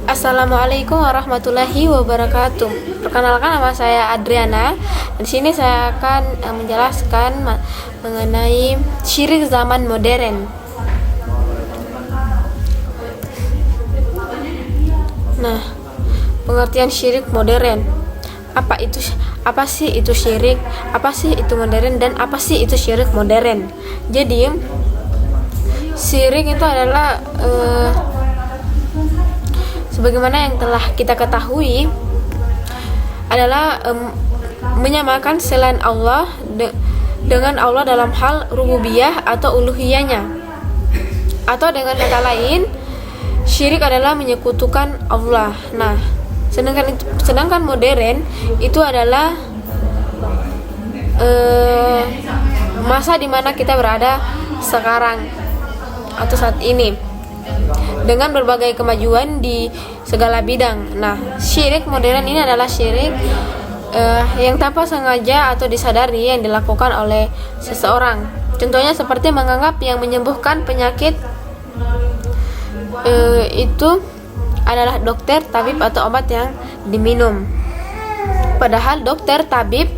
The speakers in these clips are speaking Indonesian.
Assalamualaikum warahmatullahi wabarakatuh. Perkenalkan, nama saya Adriana. Di sini saya akan menjelaskan mengenai syirik zaman modern. Nah, pengertian syirik modern. Apa sih itu syirik? Apa sih itu modern, dan apa sih itu syirik modern? Jadi, syirik itu adalah sebagaimana yang telah kita ketahui adalah menyamakan selain Allah dengan Allah dalam hal rububiyah atau uluhiyahnya. Atau dengan kata lain, syirik adalah menyekutukan Allah. Nah, sedangkan modern itu adalah masa dimana kita berada sekarang atau saat ini, dengan berbagai kemajuan di segala bidang. Nah, syirik modern ini adalah syirik yang tanpa sengaja atau disadari yang dilakukan oleh seseorang. Contohnya seperti menganggap yang menyembuhkan penyakit itu adalah dokter, tabib, atau obat yang diminum. Padahal dokter, tabib,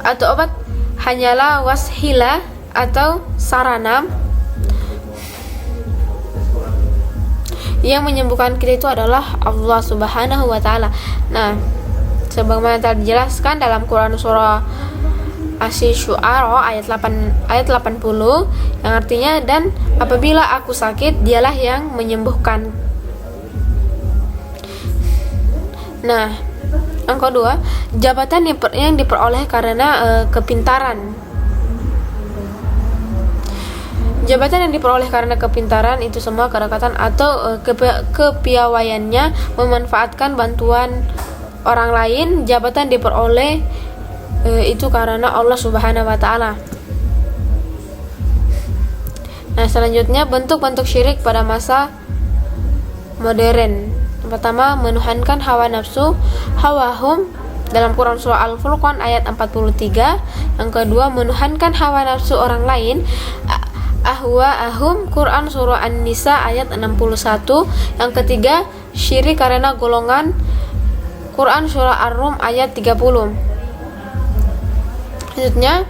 atau obat hanyalah wasilah atau sarana yang menyembuhkan kita itu adalah Allah Subhanahu wa Ta'ala. Nah, sebagaimana telah dijelaskan dalam Quran surah Asy-Syu'ara ayat 80, yang artinya, dan apabila aku sakit, dialah yang menyembuhkan. Nah, yang kedua, jabatan yang diperoleh karena kepintaran. Jabatan yang diperoleh karena kepintaran itu semua kedekatan atau kepiawaiannya memanfaatkan bantuan orang lain. Jabatan diperoleh itu karena Allah Subhanahu wa Ta'ala. Nah, selanjutnya bentuk-bentuk syirik pada masa modern. Yang pertama, menuhankan hawa nafsu, hawahum, dalam Quran surah Al-Furqan ayat 43. Yang kedua, menuhankan hawa nafsu orang lain, ahwa'ahum, Quran surah An-Nisa ayat 61. Yang ketiga, syirik karena golongan, Quran surah Ar-Rum ayat 30. Selanjutnya,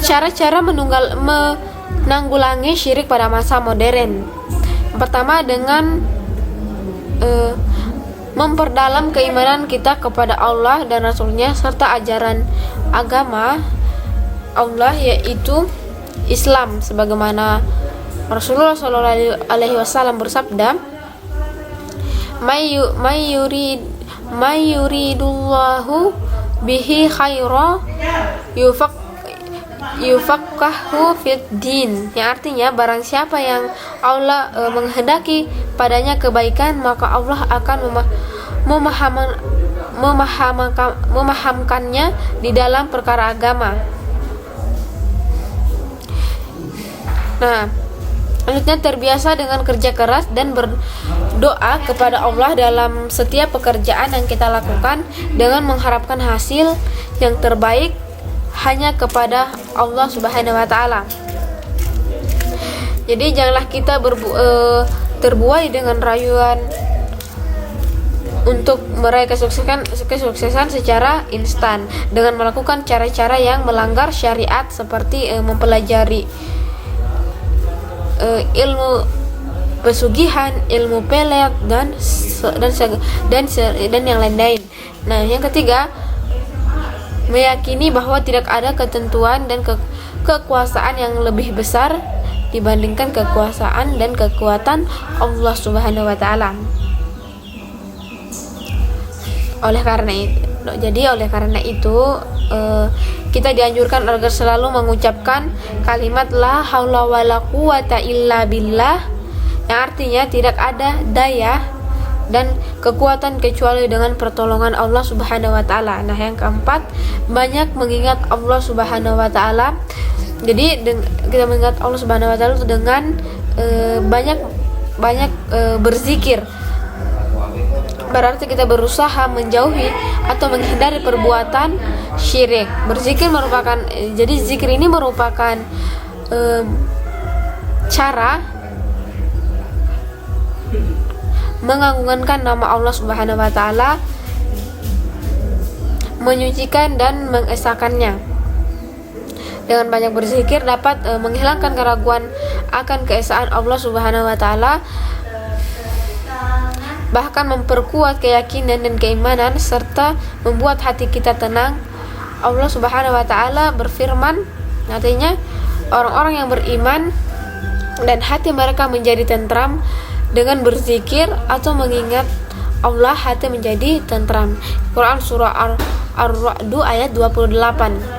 cara-cara menanggulangi syirik pada masa modern. Yang pertama, dengan memperdalam keimanan kita kepada Allah dan Rasulnya serta ajaran agama Allah, yaitu Islam, sebagaimana Rasulullah SAW bersabda, may yuridullahu bihi khaira yufaqahu fid din, yang artinya barang siapa yang Allah menghendaki padanya kebaikan, maka Allah akan memahamkannya di dalam perkara agama. Nah, selanjutnya, terbiasa dengan kerja keras dan berdoa kepada Allah dalam setiap pekerjaan yang kita lakukan dengan mengharapkan hasil yang terbaik hanya kepada Allah Subhanahu wa Ta'ala. Jadi janganlah kita terbuai dengan rayuan untuk meraih kesuksesan secara instan dengan melakukan cara-cara yang melanggar syariat seperti mempelajari ilmu pesugihan, ilmu pelet, dan yang lain-lain. Nah, yang ketiga, meyakini bahwa tidak ada ketentuan dan kekuasaan yang lebih besar dibandingkan kekuasaan dan kekuatan Allah Subhanahu wa Ta'ala. Oleh karena itu kita dianjurkan agar selalu mengucapkan kalimat la haula wala quwata illa billah, yang artinya tidak ada daya dan kekuatan kecuali dengan pertolongan Allah Subhanahu wa Ta'ala. Nah, yang keempat, banyak mengingat Allah Subhanahu wa Ta'ala. Jadi kita mengingat Allah Subhanahu wa Ta'ala dengan banyak berzikir. Berarti kita berusaha menjauhi atau menghindari perbuatan syirik. Berzikir merupakan, jadi zikir ini merupakan cara mengagungkan nama Allah Subhanahu wa taala, menyucikan dan mengesahkannya. Dengan banyak berzikir dapat menghilangkan keraguan akan keesaan Allah Subhanahu wa taala, bahkan memperkuat keyakinan dan keimanan serta membuat hati kita tenang. Allah Subhanahu wa taala berfirman, artinya orang-orang yang beriman dan hati mereka menjadi tentram dengan berzikir atau mengingat Allah, hati menjadi tentram. Quran surah Ar-Ra'd ayat 28.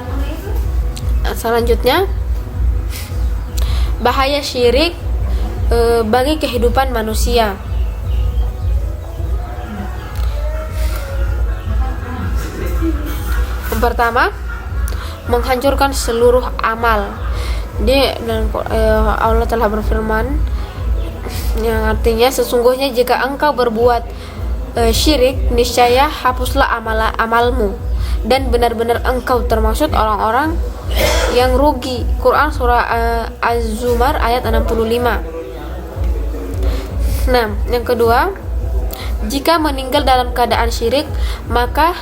Selanjutnya, bahaya syirik bagi kehidupan manusia. Yang pertama, menghancurkan seluruh amal. Allah telah berfirman yang artinya, sesungguhnya jika engkau berbuat syirik, niscaya hapuslah amalmu dan benar-benar engkau termasuk orang-orang yang rugi. Quran surah Az-Zumar ayat 65. Nah, yang kedua, jika meninggal dalam keadaan syirik, maka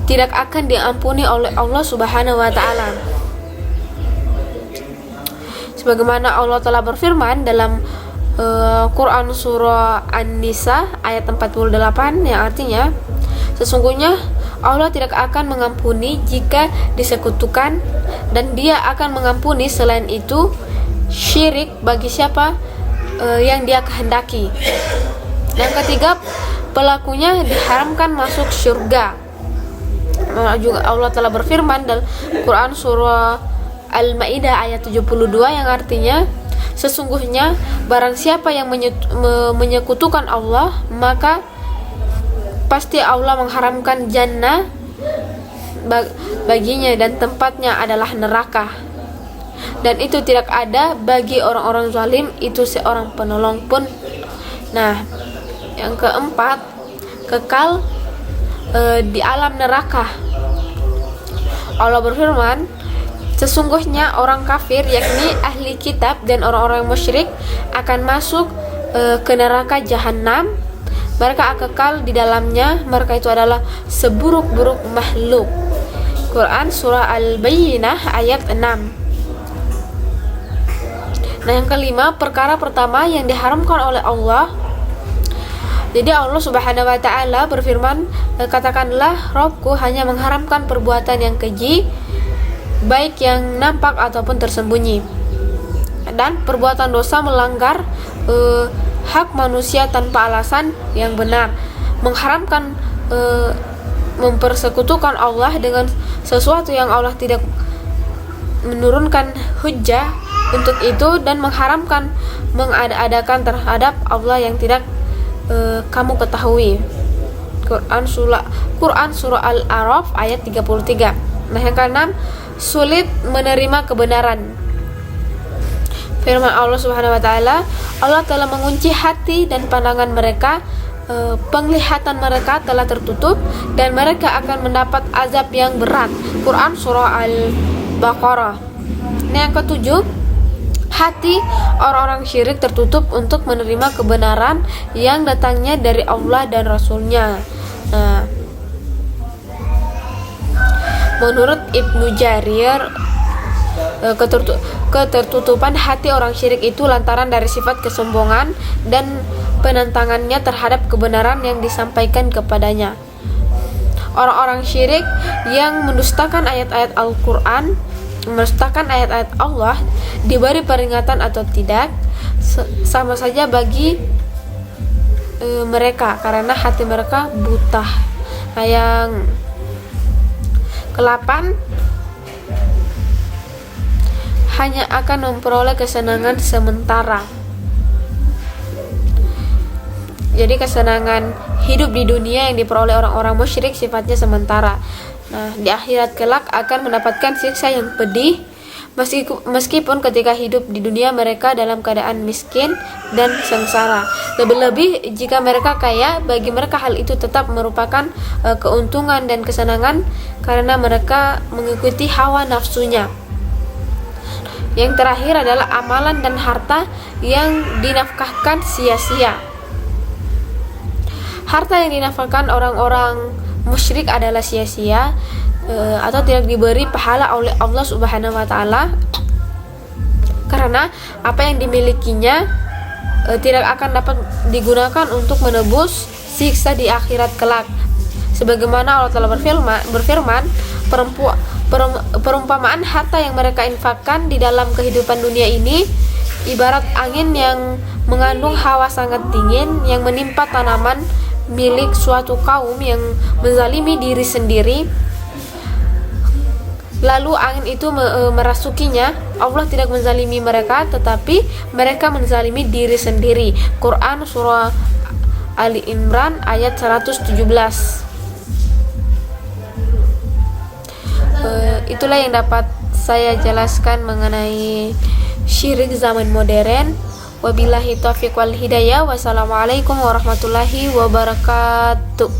tidak akan diampuni oleh Allah Subhanahu wa taala. Sebagaimana Allah telah berfirman dalam Quran surah An-Nisa ayat 48, yang artinya, sesungguhnya Allah tidak akan mengampuni jika disekutukan, dan Dia akan mengampuni selain itu syirik bagi siapa yang Dia kehendaki. Yang ketiga, pelakunya diharamkan masuk surga. Juga Allah telah berfirman dalam Quran surah Al-Maidah ayat 72, yang artinya, sesungguhnya barang siapa yang menyekutukan Allah, maka pasti Allah mengharamkan jannah baginya dan tempatnya adalah neraka, dan itu tidak ada bagi orang-orang zalim itu seorang penolong pun. Nah, yang keempat, kekal di alam neraka. Allah berfirman, sesungguhnya orang kafir, yakni ahli kitab dan orang-orang musyrik, akan masuk ke neraka jahanam. Mereka akan kekal di dalamnya. Mereka itu adalah seburuk-buruk makhluk. Quran surah Al-Bayyinah ayat 6. Nah, yang kelima, perkara pertama yang diharamkan oleh Allah. Jadi Allah Subhanahu wa taala berfirman, katakanlah, Robku hanya mengharamkan perbuatan yang keji, baik yang nampak ataupun tersembunyi, dan perbuatan dosa melanggar hak manusia tanpa alasan yang benar, mengharamkan mempersekutukan Allah dengan sesuatu yang Allah tidak menurunkan hujjah untuk itu, dan mengharamkan mengada-adakan terhadap Allah yang tidak kamu ketahui. Quran surah Al-A'raf ayat 33. Nah, yang keenam, sulit menerima kebenaran. Firman Allah Subhanahu wa taala, Allah telah mengunci hati dan pandangan mereka, penglihatan mereka telah tertutup, dan mereka akan mendapat azab yang berat. Quran surah Al-Baqarah. Nah, yang ketujuh, hati orang-orang syirik tertutup untuk menerima kebenaran yang datangnya dari Allah dan Rasulnya. Nah, menurut Ibnu Jarir, ketertutupan hati orang syirik itu lantaran dari sifat kesombongan dan penentangannya terhadap kebenaran yang disampaikan kepadanya. Orang-orang syirik yang mendustakan ayat-ayat Al-Quran, mendustakan ayat-ayat Allah, diberi peringatan atau tidak, sama saja bagi mereka, karena hati mereka buta. Nah, yang ke-8, hanya akan memperoleh kesenangan sementara. Jadi kesenangan hidup di dunia yang diperoleh orang-orang musyrik sifatnya sementara. Nah, di akhirat kelak akan mendapatkan siksa yang pedih, meskipun ketika hidup di dunia mereka dalam keadaan miskin dan sengsara. Lebih-lebih jika mereka kaya, bagi mereka hal itu tetap merupakan keuntungan dan kesenangan karena mereka mengikuti hawa nafsunya. Yang terakhir adalah amalan dan harta yang dinafkahkan sia-sia. harta yang dinafkahkan orang-orang musyrik adalah sia-sia atau tidak diberi pahala oleh Allah Subhanahu wa taala, karena apa yang dimilikinya tidak akan dapat digunakan untuk menebus siksa di akhirat kelak. Sebagaimana Allah Ta'ala berfirman, perumpamaan harta yang mereka infakkan di dalam kehidupan dunia ini ibarat angin yang mengandung hawa sangat dingin yang menimpa tanaman milik suatu kaum yang menzalimi diri sendiri, lalu angin itu merasukinya. Allah tidak menzalimi mereka, tetapi mereka menzalimi diri sendiri. Quran surah Ali Imran ayat 117. Itulah yang dapat saya jelaskan mengenai syirik zaman modern. Wabillahi taufiq wal hidayah. Wassalamualaikum warahmatullahi wabarakatuh.